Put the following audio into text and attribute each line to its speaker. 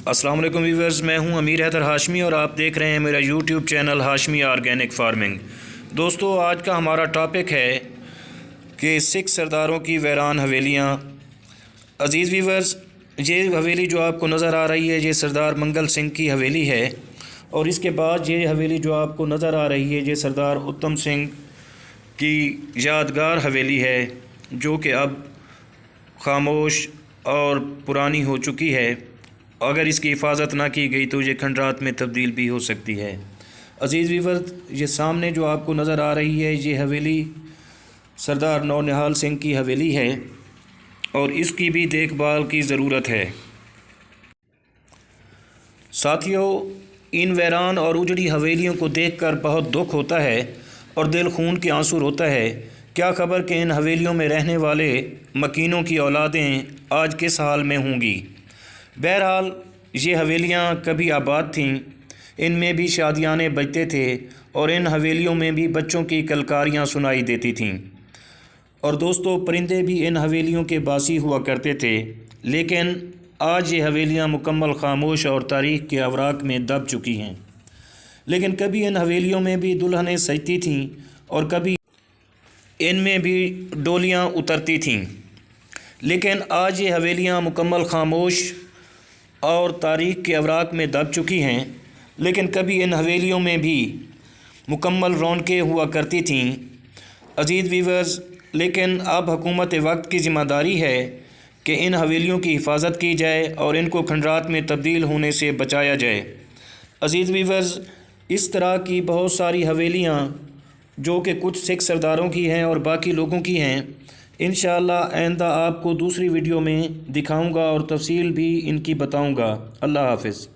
Speaker 1: السلام علیکم ویورز، میں ہوں امیر حیدر ہاشمی اور آپ دیکھ رہے ہیں میرا YouTube channel Hashmi organic farming. دوستو، آج کا ہمارا ٹاپک ہے کہ سکھ سرداروں کی ویران حویلیاں۔ عزیز ویورز، یہ حویلی جو آپ کو نظر آ رہی ہے یہ سردار منگل سنگھ کی حویلی ہے، اور اس کے بعد یہ حویلی جو آپ کو نظر آ رہی ہے یہ سردار اتم سنگھ کی یادگار حویلی ہے، جو کہ اب خاموش اور پرانی ہو چکی ہے۔ اگر اس کی حفاظت نہ کی گئی تو یہ کھنڈرات میں تبدیل بھی ہو سکتی ہے۔ عزیز ویورز، یہ سامنے جو آپ کو نظر آ رہی ہے یہ حویلی سردار نونہال سنگھ کی حویلی ہے، اور اس کی بھی دیکھ بھال کی ضرورت ہے۔ ساتھیوں، ان ویران اور اجڑی حویلیوں کو دیکھ کر بہت دکھ ہوتا ہے اور دل خون کے آنسو روتا ہے۔ کیا خبر کہ ان حویلیوں میں رہنے والے مکینوں کی اولادیں آج کس حال میں ہوں گی۔ بہرحال، یہ حویلیاں کبھی آباد تھیں، ان میں بھی شادیانے بجتے تھے اور ان حویلیوں میں بھی بچوں کی کلکاریاں سنائی دیتی تھیں۔ اور دوستو، پرندے بھی ان حویلیوں کے باسی ہوا کرتے تھے، لیکن آج یہ حویلیاں مکمل خاموش اور تاریخ کے اوراق میں دب چکی ہیں۔ لیکن کبھی ان حویلیوں میں بھی دلہنیں سجتی تھیں اور کبھی ان میں بھی ڈولیاں اترتی تھیں، لیکن آج یہ حویلیاں مکمل خاموش اور تاریخ کے اوراق میں دب چکی ہیں۔ لیکن کبھی ان حویلیوں میں بھی مکمل رونقیں ہوا کرتی تھیں۔ عزیز ویورز، لیکن اب حکومت وقت کی ذمہ داری ہے کہ ان حویلیوں کی حفاظت کی جائے اور ان کو کھنڈرات میں تبدیل ہونے سے بچایا جائے۔ عزیز ویورز، اس طرح کی بہت ساری حویلیاں جو کہ کچھ سکھ سرداروں کی ہیں اور باقی لوگوں کی ہیں، انشاءاللہ آئندہ آپ کو دوسری ویڈیو میں دکھاؤں گا اور تفصیل بھی ان کی بتاؤں گا۔ اللہ حافظ۔